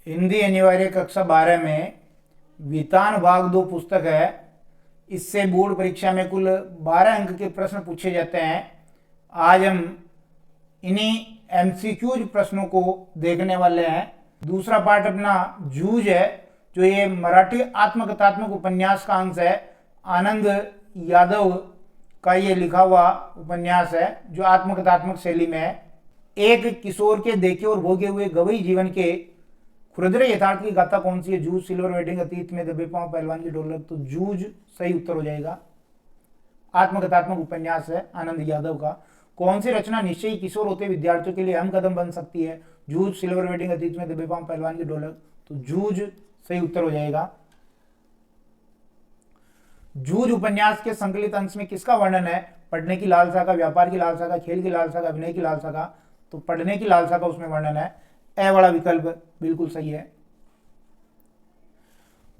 हिंदी अनिवार्य कक्षा 12 में वितान भाग 2 पुस्तक है। इससे बोर्ड परीक्षा में कुल 12 अंक के प्रश्न पूछे जाते हैं। आज हम इन्हीं एमसीक्यूज प्रश्नों को देखने वाले हैं। दूसरा पार्ट अपना जूझ है, जो ये मराठी आत्मकथात्मक उपन्यास का अंश है। आनंद यादव का ये लिखा हुआ उपन्यास है जो आत्मकथात्मक शैली में है। एक किशोर के देखे और भोगे हुए गवई जीवन के खुरदरे यथार्थ की गाथा कौन सी है? जूझ, सिल्वर वेडिंग, अतीत में दबे पांव, पहलवान की ढोलक। तो जूझ सही उत्तर हो जाएगा। आत्मकथात्मक उपन्यास है आनंद यादव का। कौन सी रचना निश्चयी किशोर होते विद्यार्थियों के लिए अहम कदम बन सकती है? जूझ, सिल्वर वेडिंग, अतीत में दबे पांव, पहलवान की ढोलक। तो जूझ सही उत्तर हो जाएगा। जूझ उपन्यास के संकलित अंश में किसका वर्णन है? पढ़ने की लालसा का, व्यापार की लालसा का, खेल की लालसा का, अभिनय की लालसा का। तो पढ़ने की लालसा का उसमें वर्णन है। ए वाला विकल्प बिल्कुल सही है।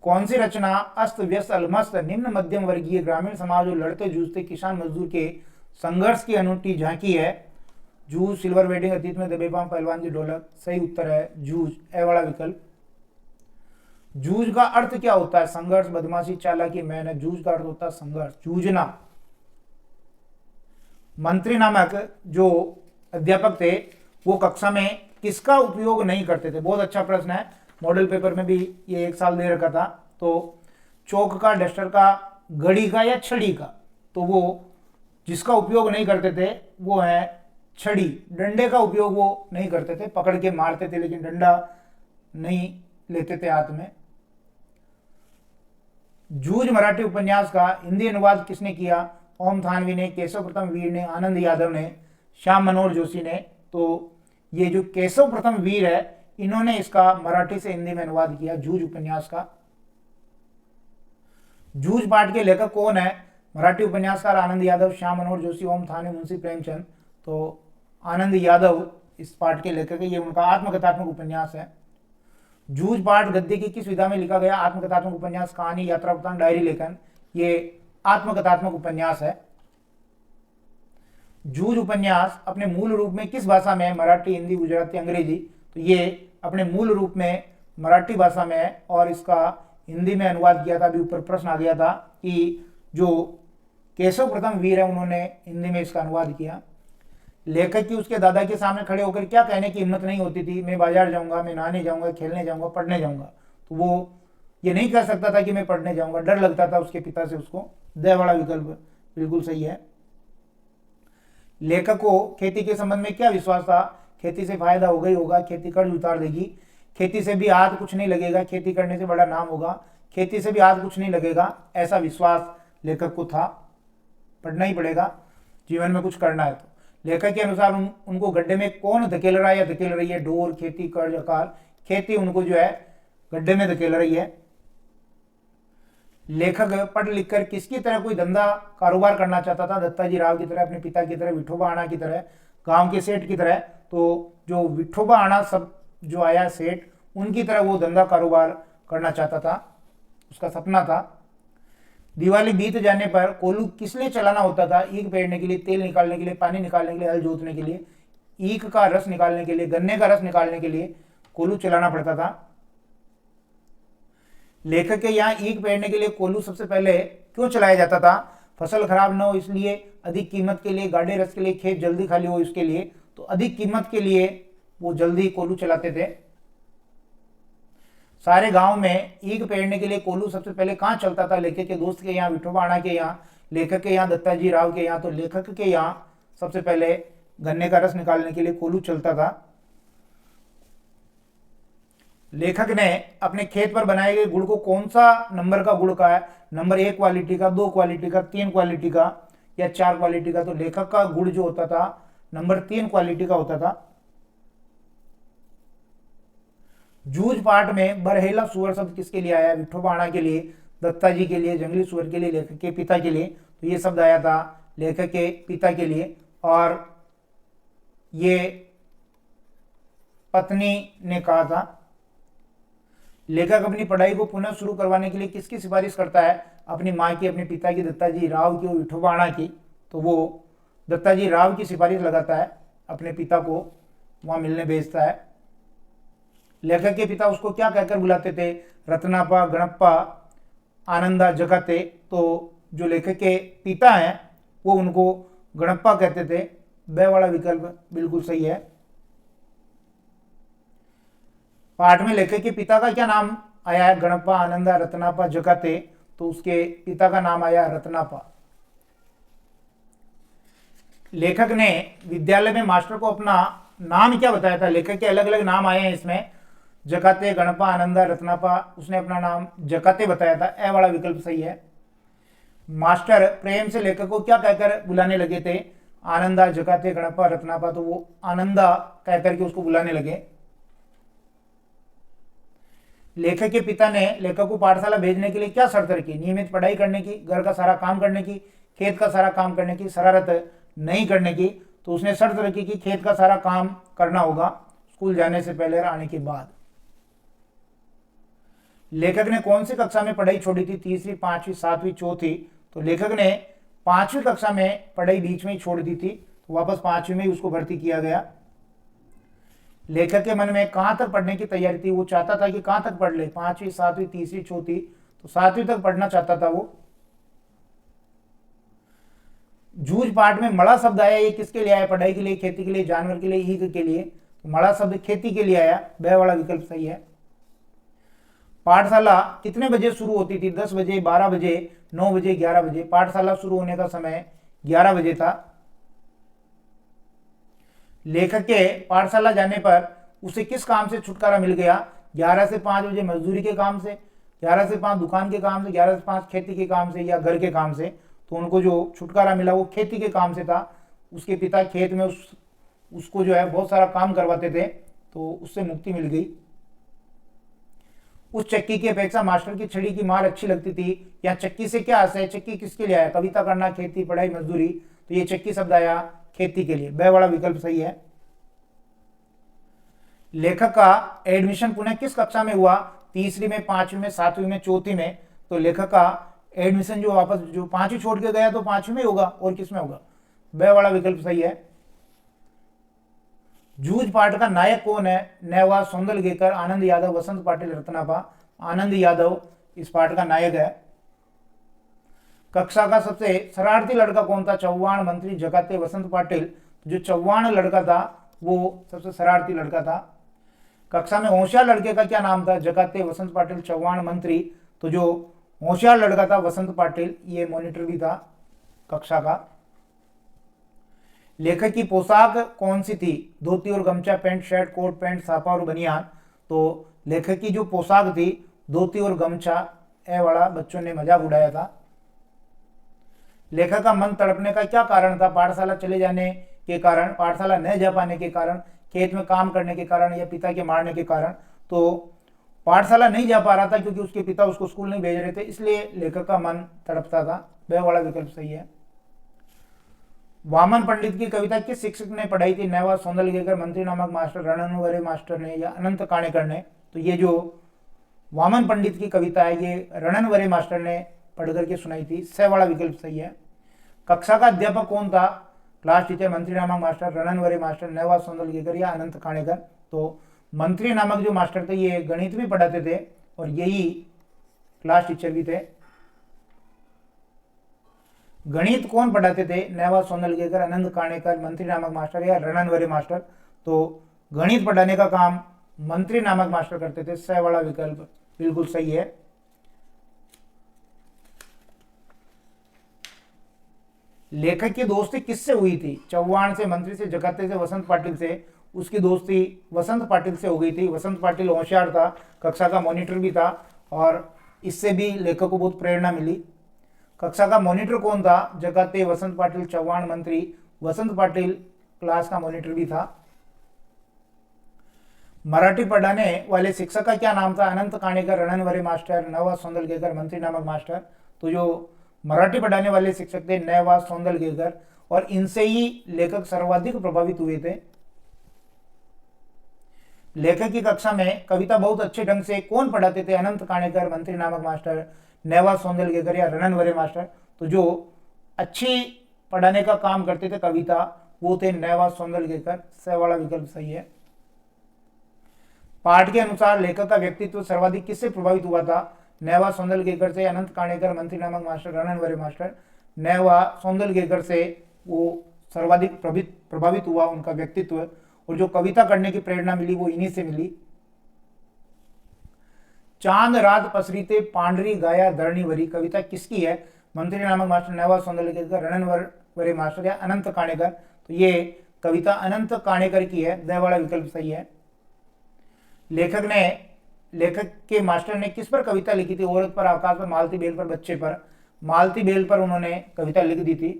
कौन सी रचना अस्त व्यस्त अलमस्त निम्न मध्यम वर्गीय ग्रामीण समाज और लड़ते जूझते किसान मजदूर के संघर्ष की अनूठी झांकी है? जूझ, सिल्वर वेडिंग, अतीत में दबे पांव, पहलवान की ढोलक। सही उत्तर है जूझ, ए वाला विकल्प। जूझ का अर्थ क्या होता है? संघर्ष, बदमाशी, चालाकी, मेहनत। जूझ का अर्थ होता है संघर्ष, जूझना। मंत्री नामक जो अध्यापक थे वो कक्षा में किसका उपयोग नहीं करते थे? बहुत अच्छा प्रश्न है, मॉडल पेपर में भी ये एक साल दे रखा था। तो चौक का, डस्टर का, घड़ी का या छड़ी का? तो वो जिसका उपयोग नहीं करते थे वो है छड़ी। डंडे का उपयोग वो नहीं करते थे, पकड़ के मारते थे लेकिन डंडा नहीं लेते थे हाथ में। जूझ मराठी उपन्यास का हिंदी अनुवाद किसने किया? ओम थानवी ने, केशव प्रथम वीर ने, आनंद यादव ने, श्याम मनोहर जोशी ने। तो ये जो केशव प्रथम वीर है इन्होंने इसका मराठी से हिंदी में अनुवाद किया जूझ उपन्यास का। जूझ पाठ के लेखक कौन है? मराठी उपन्यासकार आनंद यादव, श्याम मनोहर जोशी, ओम थानवी, मुंशी प्रेमचंद। तो आनंद यादव इस पाठ के लेखक है। ये उनका आत्मकथात्मक उपन्यास है। जूझ पाठ गद्य की किस विधा में लिखा गया? आत्मकथात्मक उपन्यास, कहानी, यात्रा वृत्तांत, डायरी लेखन। ये आत्मकथात्मक उपन्यास है। जूझ उपन्यास अपने मूल रूप में किस भाषा में है? मराठी, हिंदी, गुजराती, अंग्रेजी। तो ये अपने मूल रूप में मराठी भाषा में है और इसका हिंदी में अनुवाद किया था। अभी ऊपर प्रश्न आ गया था कि जो केशव प्रथम वीर है उन्होंने हिंदी में इसका अनुवाद किया। लेखक की उसके दादा के सामने खड़े होकर क्या कहने की हिम्मत नहीं होती थी? मैं बाजार जाऊंगा, मैं नहाने जाऊंगा, खेलने जाऊंगा, पढ़ने जाऊंगा। तो वो ये नहीं कह सकता था कि मैं पढ़ने जाऊंगा, डर लगता था उसके पिता से उसको। द वाला विकल्प बिल्कुल सही है। लेखक को खेती के संबंध में क्या विश्वास था? खेती से फायदा होगा ही होगा, खेती कर्ज उतार देगी, खेती से भी हाथ कुछ नहीं लगेगा, खेती करने से बड़ा नाम होगा, खेती से भी हाथ कुछ नहीं लगेगा, ऐसा विश्वास लेखक को था। पढ़ना ही पड़ेगा, जीवन में कुछ करना है। तो लेखक के अनुसार उनको गड्ढे में कौन धकेल रहा है या धकेल रही है? ढोर, खेती, कर्ज, अकाल। खेती उनको जो है गड्ढे में धकेल रही है। लेखक पढ़ लिखकर किसकी तरह कोई धंधा कारोबार करना चाहता था? दत्ताजी राव की तरह, अपने पिता की तरह, विठोबा आना की तरह, गांव के सेठ की तरह। तो जो विठोबा आना सब जो आया सेठ, उनकी तरह वो धंधा कारोबार करना चाहता था, उसका सपना था। दिवाली बीत जाने पर कोल्हू किस लिए चलाना होता था? ईख पेरने के लिए, तेल निकालने के लिए, पानी निकालने के लिए, हल जोतने के लिए। ईख का रस निकालने के लिए, गन्ने का रस निकालने के लिए कोल्हू चलाना पड़ता था। लेखक के यहाँ ईख पेरने के लिए कोल्हू सबसे पहले क्यों चलाया जाता था? फसल खराब न हो इसलिए, अधिक कीमत के लिए, गाढ़े रस के लिए, खेत जल्दी खाली हो इसके लिए। तो अधिक कीमत के लिए वो जल्दी कोल्हू चलाते थे। सारे गांव में ईख पेरने के लिए कोल्हू सबसे पहले कहाँ चलता था? लेखक के दोस्त के यहाँ, विठोबा आना के यहाँ, लेखक के यहाँ, दत्ताजी राव के यहाँ। तो लेखक के यहाँ सबसे पहले गन्ने का रस निकालने के लिए कोल्हू चलता था। लेखक ने अपने खेत पर बनाए गए गुड़ को कौन सा नंबर का गुड़ का है? नंबर 1 क्वालिटी का, 2 क्वालिटी का, 3 क्वालिटी का या 4 क्वालिटी का? तो लेखक का गुड़ जो होता था नंबर 3 क्वालिटी का होता था। जूझ पाठ में बरहेला सुअर शब्द किसके लिए आया? विठोबा आना के लिए, दत्ताजी के लिए, जंगली सुअर के लिए, लेखक के पिता के लिए। तो ये शब्द आया था लेखक के पिता के लिए। और ये पत्नी ने कहा था। लेखक अपनी पढ़ाई को पुनः शुरू करवाने के लिए किसकी सिफारिश करता है? अपनी माँ की, अपने पिता की, दत्ताजी राव की और विठोबा आना की। तो वो दत्ताजी राव की सिफारिश लगाता है, अपने पिता को वहाँ मिलने भेजता है। लेखक के पिता उसको क्या कहकर बुलाते थे? रत्नापा, गणप्पा, आनंदा, जकाते। तो जो लेखक के पिता हैं वो उनको गणप्पा कहते थे। ब वाला विकल्प बिल्कुल सही है। पाठ में लेखक के पिता का क्या नाम आया है? गणप्पा, आनंदा, रत्नापा, जकाते। तो उसके पिता का नाम आया रत्नापा। लेखक ने विद्यालय में मास्टर को अपना नाम क्या बताया था? लेखक के अलग अलग नाम आए हैं इसमें, जकाते, गणपा, आनंदा, रत्नापा। उसने अपना नाम जकाते बताया था। ए वाला विकल्प सही है। मास्टर प्रेम से लेखक को क्या कहकर बुलाने लगे थे? आनंदा, जकाते, गणपा, रत्नापा। तो वो आनंदा कहकर के उसको बुलाने लगे। लेखक के पिता ने लेखक को पाठशाला भेजने के लिए क्या शर्त रखी? नियमित पढ़ाई करने की, घर का सारा काम करने की, खेत का सारा काम करने की, शरारत नहीं करने की। तो उसने शर्त रखी कि खेत का सारा काम करना होगा स्कूल जाने से पहले और आने के बाद। लेखक ने कौन सी कक्षा में पढ़ाई छोड़ी थी? तीसरी, पांचवी, सातवीं, चौथी। तो लेखक ने पांचवी कक्षा में पढ़ाई बीच में ही छोड़ दी थी, तो वापस पांचवी में ही उसको भर्ती किया गया। लेखक के मन में कहां तक पढ़ने की तैयारी थी? वो चाहता था कि कहां तक पढ़ ले, पांचवी, सातवीं, तीसरी, चौथी। तो सातवीं तक पढ़ना चाहता था वो। जूझ पाठ में मड़ा शब्द आया, ये किसके लिए आया? पढ़ाई के लिए, खेती के लिए, जानवर के लिए, ईख के लिए। तो मड़ा शब्द खेती के लिए आया। ब वाला विकल्प सही है। पाठशाला कितने बजे शुरू होती थी? 10 बजे, 12 बजे, 9 बजे, 11 बजे। पाठशाला शुरू होने का समय 11 बजे था। लेखक के पाठशाला जाने पर उसे किस काम से छुटकारा मिल गया? 11 से 5 बजे मजदूरी के काम से, 11 से 5 दुकान के काम से, 11 से 5 खेती के काम से या घर के काम से। तो उनको जो छुटकारा मिला वो खेती के काम से था। उसके पिता खेत में उसको जो है बहुत सारा काम करवाते थे, तो उससे मुक्ति मिल गई। उस चक्की की अपेक्षा मास्टर की छड़ी की मार अच्छी लगती थी। या चक्की से क्या आशय है? चक्की किसके लिए आया? कविता करना, खेती, पढ़ाई, मजदूरी। तो ये चक्की शब्द आया खेती के लिए। ब वाला विकल्प सही है। लेखक का एडमिशन पुनः किस कक्षा में हुआ? तीसरी में, पांचवी में, सातवीं में, चौथी में। तो लेखक का एडमिशन जो वापस जो पांचवी छोड़ के गया तो पांचवी में होगा, और किस में होगा? ब वाला विकल्प सही है। जूझ पाठ का नायक कौन है? नेवा, सौंदलगेकर, आनंद यादव, वसंत पाटिल, रत्नापा। आनंद यादव इस पाठ का नायक है। कक्षा का सबसे शरारती लड़का कौन था? चौहान, मंत्री, जकाते, वसंत पाटिल। जो चौहान लड़का था वो सबसे शरारती लड़का था। कक्षा में होशियार लड़के का क्या नाम था? जकाते, वसंत पाटिल, चौहान, मंत्री। तो जो होशियार लड़का था वसंत पाटिल, ये मॉनिटर भी था कक्षा का। लेखक की पोशाक कौन सी थी? धोती और गमछा, पैंट, शर्ट, कोट पैंट, साफा और बनियान। तो लेखक की जो पोशाक थी धोती और गमछा। ए वाला बच्चों ने मजाक उड़ाया था। लेखक का मन तड़पने का क्या कारण था? पाठशाला चले जाने के कारण, पाठशाला न जा पाने के कारण, खेत में काम करने के कारण या पिता के मारने के कारण। तो पाठशाला नहीं जा पा रहा था क्योंकि उसके पिता उसको स्कूल नहीं भेज रहे थे, इसलिए लेखक का मन तड़पता था। ब वाला विकल्प सही है। वामन पंडित की कविता किस शिक्षक ने पढ़ाई थी? नेवा, सौंदलगेकर, मंत्री नामक मास्टर, रणनवरे मास्टर ने या अनंत काणेकर ने। तो ये जो वामन पंडित की कविता है ये रणनवरे मास्टर ने पढ़ करके सुनाई थी। स वाला विकल्प सही है। कक्षा का अध्यापक कौन था? क्लास टीचर, मंत्री नामक मास्टर, रणनवरे मास्टर, नेवा, सौंदलगेकर या अनंत काणेकर। तो मंत्री नामक जो मास्टर थे ये गणित भी पढ़ाते थे और यही क्लास टीचर भी थे। गणित कौन पढ़ाते थे? नेवा, सौंदलगेकर, अनंत काणेकर, मंत्री नामक मास्टर या रणनवरे मास्टर। तो गणित पढ़ाने का काम मंत्री नामक मास्टर करते थे। स वाला विकल्प बिल्कुल सही है। लेखक की दोस्ती किससे हुई थी? चौहान से, मंत्री से, जकाते से, वसंत पाटिल से। उसकी दोस्ती वसंत पाटिल से हो गई थी। वसंत पाटिल होशियार था, कक्षा का मॉनिटर भी था और इससे भी लेखक को बहुत प्रेरणा मिली। कक्षा का मॉनिटर कौन था? जकाते, वसंत पाटिल, चौहान, मंत्री। वसंत पाटिल क्लास का मॉनिटर भी था। मराठी पढ़ाने वाले शिक्षक का क्या नाम था? अनंत काणेकर, रणनवरे मास्टर, नेवा, सौंदलगेकर, मंत्री नामक मास्टर। तो जो मराठी पढ़ाने वाले शिक्षक थे नेवा, सौंदलगेकर, और इनसे ही लेखक सर्वाधिक प्रभावित हुए थे। लेखक की कक्षा में कविता बहुत अच्छे ढंग से कौन पढ़ाते थे? अनंत काणेकर, मंत्री नामक मास्टर, नेवा, सौंदलगेकर या रणनवरे मास्टर। तो जो अच्छी पढ़ाने का काम करते थे कविता वो थे नेवा, सौंदलगेकर। स वाला विकल्प सही है। पाठ के अनुसार लेखक का व्यक्तित्व सर्वाधिक किससे प्रभावित हुआ था? नेवा सौंदलगेकर से, अनंत काणेकर, मंत्री नामक मास्टर, रणनवरे मास्टर। नेवा सौंदलगेकर से वो सर्वाधिक प्रभावित हुआ उनका व्यक्तित्व, और जो कविता करने की प्रेरणा मिली वो इन्हीं से मिली। चांद रात पसरीते पांडरी गाया धरणी भरी कविता किसकी है? मंत्री नामक मास्टर, नेवा सौंदलगेकर, रणनवरे मास्टर या अनंत काणेकर? तो ये कविता अनंत काणेकर की है, द वाला विकल्प सही है। लेखक के मास्टर ने किस पर कविता लिखी थी? औरत पर, आकाश पर, मालती बेल पर, बच्चे पर? मालती बेल पर उन्होंने कविता लिख दी थी।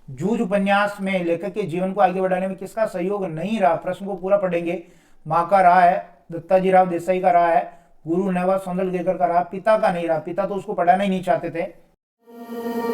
जूझ उपन्यास में लेखक के जीवन को आगे बढ़ाने में किसका सहयोग नहीं रहा? प्रश्न को पूरा पढ़ेंगे। माँ का रहा है, दत्ताजी राव देसाई का रहा है, गुरु नेवा सौंदलगेकर का रहा, पिता का नहीं रहा। पिता तो उसको पढ़ाना ही नहीं चाहते थे।